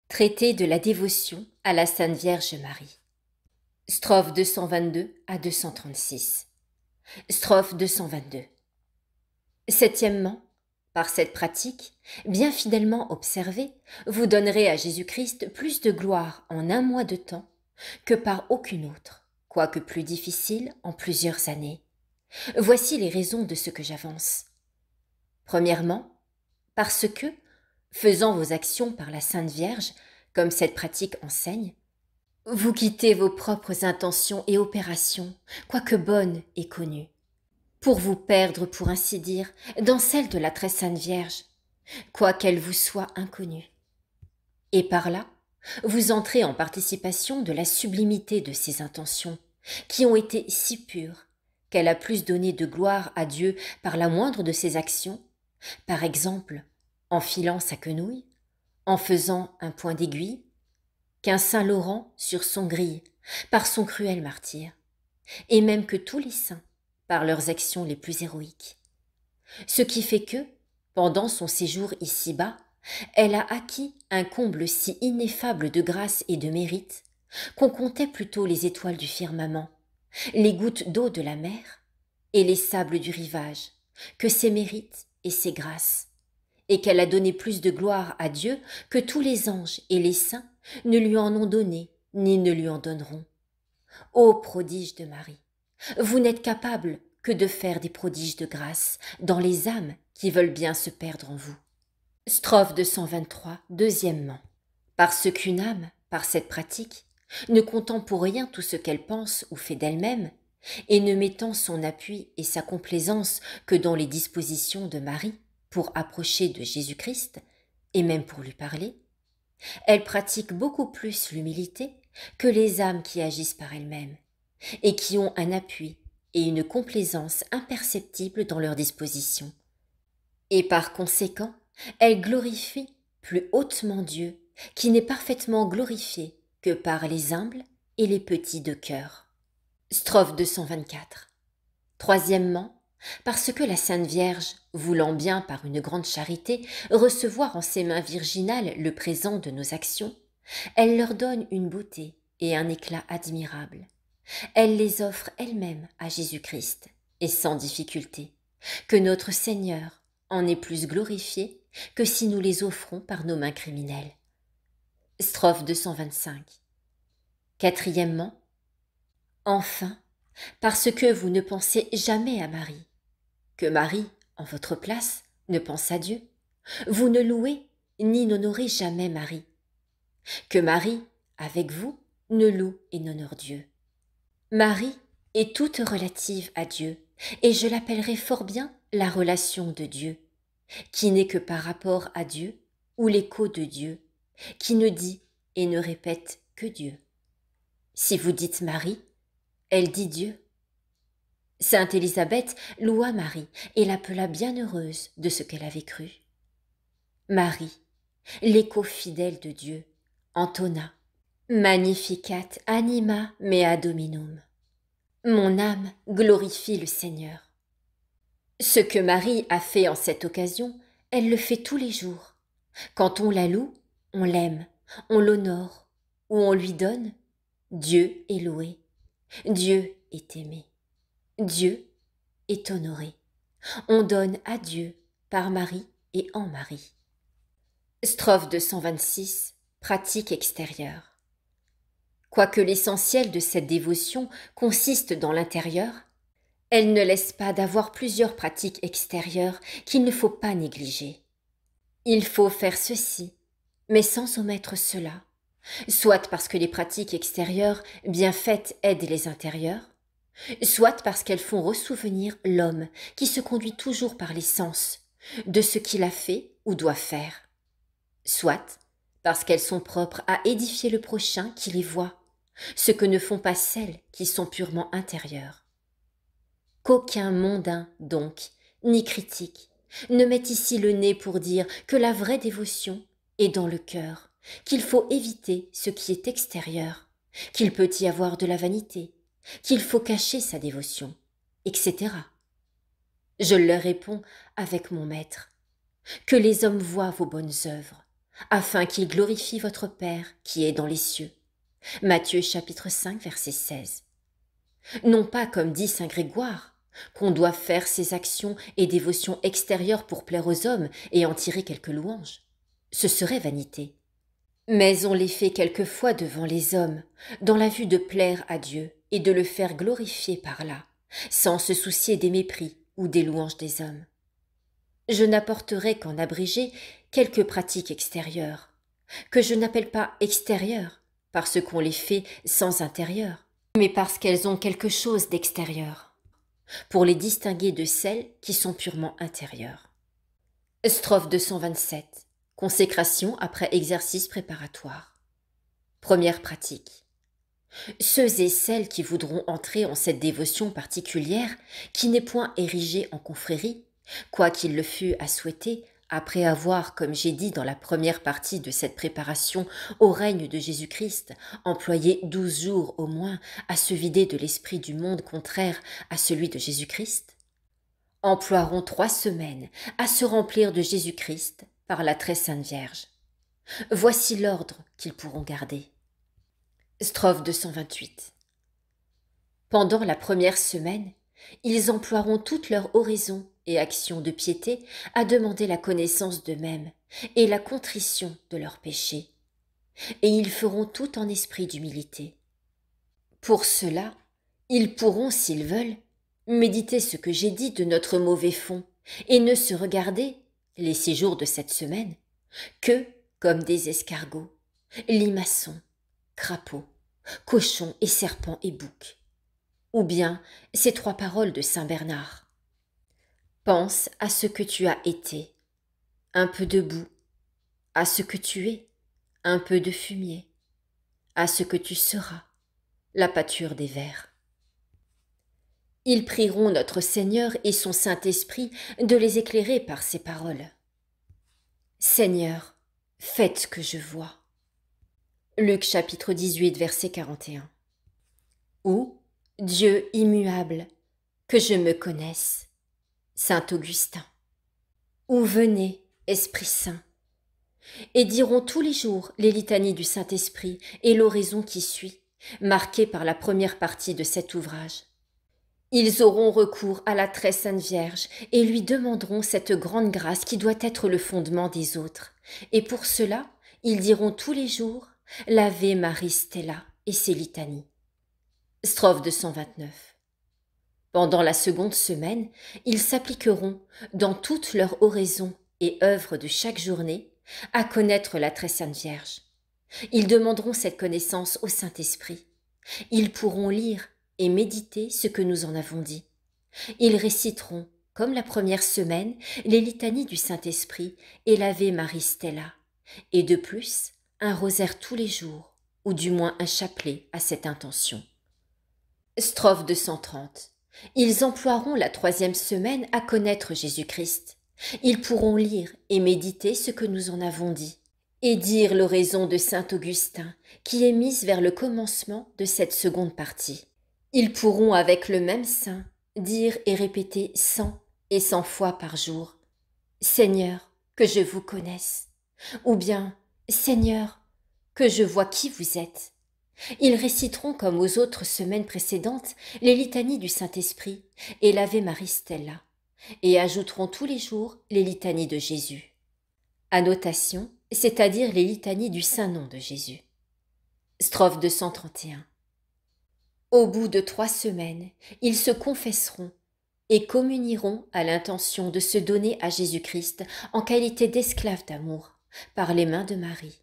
Traité de la dévotion à la Sainte Vierge Marie. Strophe 222 à 236. Strophe 222. Septièmement, par cette pratique, bien fidèlement observée, vous donnerez à Jésus-Christ plus de gloire en un mois de temps que par aucune autre, quoique plus difficile en plusieurs années. Voici les raisons de ce que j'avance. Premièrement, parce que, faisant vos actions par la Sainte Vierge, comme cette pratique enseigne, vous quittez vos propres intentions et opérations, quoique bonnes et connues, pour vous perdre, pour ainsi dire, dans celle de la très Sainte Vierge, quoiqu'elle vous soit inconnue. Et par là, vous entrez en participation de la sublimité de ses intentions, qui ont été si pures, qu'elle a plus donné de gloire à Dieu par la moindre de ses actions, par exemple, en filant sa quenouille, en faisant un point d'aiguille, qu'un saint Laurent sur son gril, par son cruel martyre, et même que tous les saints, par leurs actions les plus héroïques. Ce qui fait que, pendant son séjour ici-bas, elle a acquis un comble si ineffable de grâce et de mérite, qu'on comptait plutôt les étoiles du firmament, les gouttes d'eau de la mer, et les sables du rivage, que ses mérites et ses grâces, et qu'elle a donné plus de gloire à Dieu que tous les anges et les saints ne lui en ont donné, ni ne lui en donneront. Ô prodige de Marie, vous n'êtes capable que de faire des prodiges de grâce dans les âmes qui veulent bien se perdre en vous. Strophe 223, deuxièmement. Parce qu'une âme, par cette pratique, ne comptant pour rien tout ce qu'elle pense ou fait d'elle-même, et ne mettant son appui et sa complaisance que dans les dispositions de Marie pour approcher de Jésus-Christ, et même pour lui parler, elle pratique beaucoup plus l'humilité que les âmes qui agissent par elles-mêmes, et qui ont un appui et une complaisance imperceptibles dans leurs dispositions. Et par conséquent, elle glorifie plus hautement Dieu, qui n'est parfaitement glorifié que par les humbles et les petits de cœur. Strophe 224. Troisièmement, parce que la Sainte Vierge, voulant bien par une grande charité recevoir en ses mains virginales le présent de nos actions, elle leur donne une beauté et un éclat admirables. Elle les offre elle-même à Jésus-Christ, et sans difficulté, que notre Seigneur en est plus glorifié que si nous les offrons par nos mains criminelles. Strophe 225. Quatrièmement, enfin, parce que vous ne pensez jamais à Marie, que Marie, en votre place, ne pense à Dieu, vous ne louez ni n'honorez jamais Marie, que Marie, avec vous, ne loue et n'honore Dieu. Marie est toute relative à Dieu, et je l'appellerai fort bien la relation de Dieu, qui n'est que par rapport à Dieu, ou l'écho de Dieu, qui ne dit et ne répète que Dieu. Si vous dites Marie, elle dit Dieu. Sainte Élisabeth loua Marie et l'appela bienheureuse de ce qu'elle avait cru. Marie, l'écho fidèle de Dieu, entonna Magnificat anima mea Dominum. Mon âme glorifie le Seigneur. Ce que Marie a fait en cette occasion, elle le fait tous les jours. Quand on la loue, on l'aime, on l'honore, ou on lui donne. Dieu est loué, Dieu est aimé, Dieu est honoré. On donne à Dieu par Marie et en Marie. Strophe 226, pratique extérieure. Quoique l'essentiel de cette dévotion consiste dans l'intérieur, elle ne laisse pas d'avoir plusieurs pratiques extérieures qu'il ne faut pas négliger. Il faut faire ceci, mais sans omettre cela, soit parce que les pratiques extérieures bien faites aident les intérieurs, soit parce qu'elles font ressouvenir l'homme qui se conduit toujours par les sens de ce qu'il a fait ou doit faire, soit parce qu'elles sont propres à édifier le prochain qui les voit, ce que ne font pas celles qui sont purement intérieures. Qu'aucun mondain, donc, ni critique, ne mette ici le nez pour dire que la vraie dévotion est dans le cœur, qu'il faut éviter ce qui est extérieur, qu'il peut y avoir de la vanité, qu'il faut cacher sa dévotion, etc. Je leur réponds avec mon maître, que les hommes voient vos bonnes œuvres, afin qu'il glorifie votre Père qui est dans les cieux. Matthieu chapitre 5, verset 16. Non pas comme dit saint Grégoire, qu'on doit faire ses actions et dévotions extérieures pour plaire aux hommes et en tirer quelques louanges. Ce serait vanité. Mais on les fait quelquefois devant les hommes, dans la vue de plaire à Dieu et de le faire glorifier par là, sans se soucier des mépris ou des louanges des hommes. Je n'apporterai qu'en abrégé quelques pratiques extérieures, que je n'appelle pas extérieures, parce qu'on les fait sans intérieur, mais parce qu'elles ont quelque chose d'extérieur, pour les distinguer de celles qui sont purement intérieures. Strophe 227. Consécration après exercice préparatoire. Première pratique. Ceux et celles qui voudront entrer en cette dévotion particulière, qui n'est point érigée en confrérie, quoiqu'il le fût à souhaiter, après avoir, comme j'ai dit dans la première partie de cette préparation au règne de Jésus-Christ, employé 12 jours au moins à se vider de l'esprit du monde contraire à celui de Jésus-Christ, emploieront 3 semaines à se remplir de Jésus-Christ par la très sainte Vierge. Voici l'ordre qu'ils pourront garder. Strophe 228. Pendant la première semaine, ils emploieront toute leur oraison et action de piété à demander la connaissance d'eux-mêmes et la contrition de leurs péchés, et ils feront tout en esprit d'humilité. Pour cela, ils pourront, s'ils veulent, méditer ce que j'ai dit de notre mauvais fond et ne se regarder, les 6 jours de cette semaine, que comme des escargots, limaçons, crapauds, cochons et serpents et boucs. Ou bien ces 3 paroles de saint Bernard. Pense à ce que tu as été, un peu de boue, à ce que tu es, un peu de fumier, à ce que tu seras, la pâture des vers. Ils prieront notre Seigneur et son Saint-Esprit de les éclairer par ces paroles. Seigneur, faites que je vois. Luc chapitre 18, verset 41. Ou, Dieu immuable, que je me connaisse. Saint Augustin. Ou venez, Esprit Saint, et diront tous les jours les litanies du Saint-Esprit et l'oraison qui suit, marquée par la première partie de cet ouvrage. Ils auront recours à la très sainte Vierge et lui demanderont cette grande grâce qui doit être le fondement des autres. Et pour cela, ils diront tous les jours l'Ave Maris Stella et ses litanies. Strophe 229. Pendant la seconde semaine, ils s'appliqueront, dans toute leur oraison et œuvre de chaque journée, à connaître la très sainte Vierge. Ils demanderont cette connaissance au Saint-Esprit. Ils pourront lire et méditer ce que nous en avons dit. Ils réciteront, comme la première semaine, les litanies du Saint-Esprit et l'Ave Maris Stella, et de plus, un rosaire tous les jours, ou du moins un chapelet à cette intention. Strophe 230. Ils emploieront la 3e semaine à connaître Jésus-Christ. Ils pourront lire et méditer ce que nous en avons dit, et dire l'oraison de saint Augustin, qui est mise vers le commencement de cette seconde partie. Ils pourront, avec le même saint, dire et répéter 100 et 100 fois par jour « Seigneur, que je vous connaisse » ou bien « Seigneur, que je vois qui vous êtes ». Ils réciteront comme aux autres semaines précédentes les litanies du Saint-Esprit et l'Ave Maris Stella, et ajouteront tous les jours les litanies de Jésus. Annotation, c'est-à-dire les litanies du Saint-Nom de Jésus. Strophe 231. Au bout de 3 semaines, ils se confesseront et communieront à l'intention de se donner à Jésus-Christ en qualité d'esclaves d'amour, par les mains de Marie.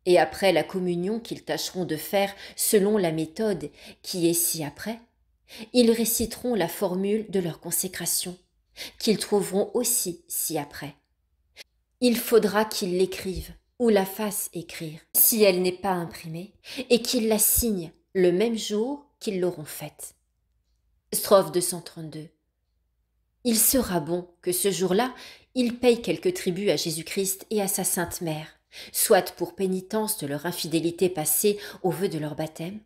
Et après la communion qu'ils tâcheront de faire selon la méthode qui est ci-après, ils réciteront la formule de leur consécration, qu'ils trouveront aussi ci-après. Il faudra qu'ils l'écrivent ou la fassent écrire, si elle n'est pas imprimée, et qu'ils la signent le même jour qu'ils l'auront faite. Strophe 232. Il sera bon que ce jour-là, ils payent quelques tributs à Jésus-Christ et à sa Sainte Mère, soit pour pénitence de leur infidélité passée au vœu de leur baptême,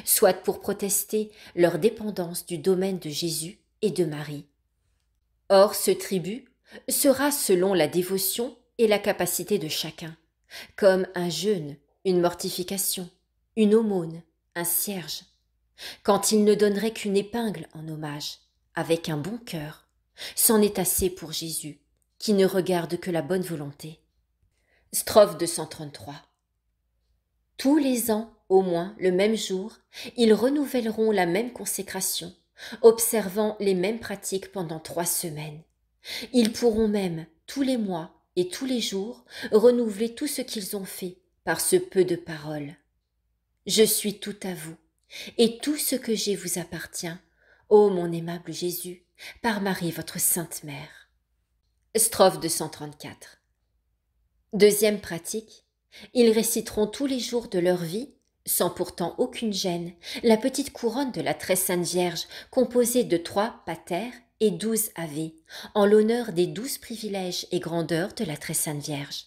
soit pour protester leur dépendance du domaine de Jésus et de Marie. Or, ce tribut sera, selon la dévotion, et la capacité de chacun, comme un jeûne, une mortification, une aumône, un cierge, quand il ne donnerait qu'une épingle en hommage, avec un bon cœur, c'en est assez pour Jésus, qui ne regarde que la bonne volonté. Strophe 233. Tous les ans, au moins le même jour, ils renouvelleront la même consécration, observant les mêmes pratiques pendant 3 semaines. Ils pourront même, tous les mois et tous les jours, renouveler tout ce qu'ils ont fait par ce peu de paroles. Je suis tout à vous, et tout ce que j'ai vous appartient, ô mon aimable Jésus, par Marie votre Sainte Mère. Strophe 234. Deuxième pratique, ils réciteront tous les jours de leur vie, sans pourtant aucune gêne, la petite couronne de la Très Sainte Vierge, composée de 3 pater et 12 ave, en l'honneur des 12 privilèges et grandeurs de la Très Sainte Vierge.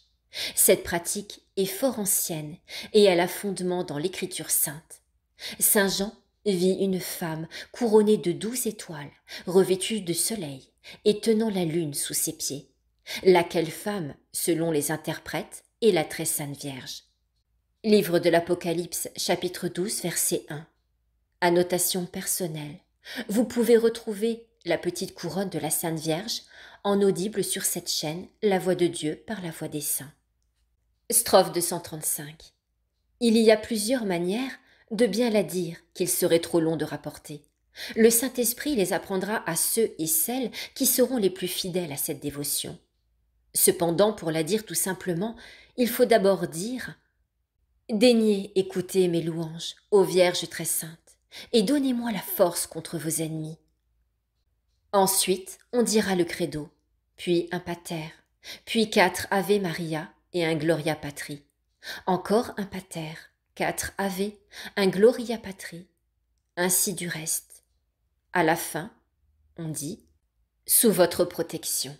Cette pratique est fort ancienne et elle a fondement dans l'Écriture sainte. Saint Jean vit une femme couronnée de 12 étoiles, revêtue de soleil et tenant la lune sous ses pieds. Laquelle femme, selon les interprètes, est la Très Sainte Vierge. Livre de l'Apocalypse, chapitre 12, verset 1. Annotation personnelle. Vous pouvez retrouver la petite couronne de la Sainte Vierge en audible sur cette chaîne, La Voix de Dieu par la voix des saints. Strophe 235. Il y a plusieurs manières de bien la dire qu'il serait trop long de rapporter. Le Saint-Esprit les apprendra à ceux et celles qui seront les plus fidèles à cette dévotion. Cependant, pour la dire tout simplement, il faut d'abord dire « Daignez écouter mes louanges, ô Vierge très sainte, et donnez-moi la force contre vos ennemis. » Ensuite, on dira le credo, puis un pater, puis 4 Ave Maria et un Gloria Patri. Encore un pater, 4 Ave, un Gloria Patri, ainsi du reste. À la fin, on dit « Sous votre protection ».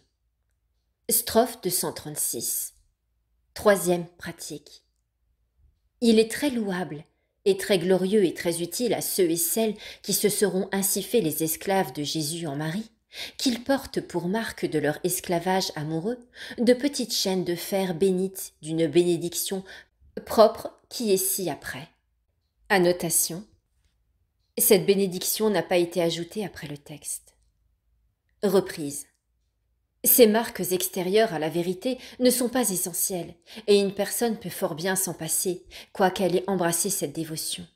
Strophe 236. Troisième pratique. Il est très louable et très glorieux et très utile à ceux et celles qui se seront ainsi fait les esclaves de Jésus en Marie, qu'ils portent pour marque de leur esclavage amoureux de petites chaînes de fer bénites d'une bénédiction propre qui est ci-après. Annotation. Cette bénédiction n'a pas été ajoutée après le texte. Reprise. Ces marques extérieures à la vérité ne sont pas essentielles, et une personne peut fort bien s'en passer, quoiqu'elle ait embrassé cette dévotion.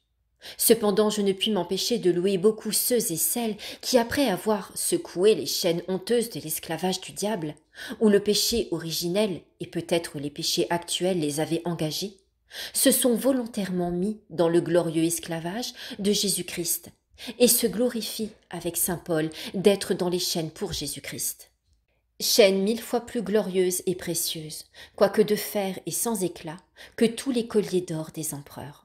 Cependant, je ne puis m'empêcher de louer beaucoup ceux et celles qui, après avoir secoué les chaînes honteuses de l'esclavage du diable, où le péché originel et peut-être les péchés actuels les avaient engagés, se sont volontairement mis dans le glorieux esclavage de Jésus-Christ, et se glorifient avec saint Paul d'être dans les chaînes pour Jésus-Christ. Chaîne 1000 fois plus glorieuse et précieuse, quoique de fer et sans éclat, que tous les colliers d'or des empereurs.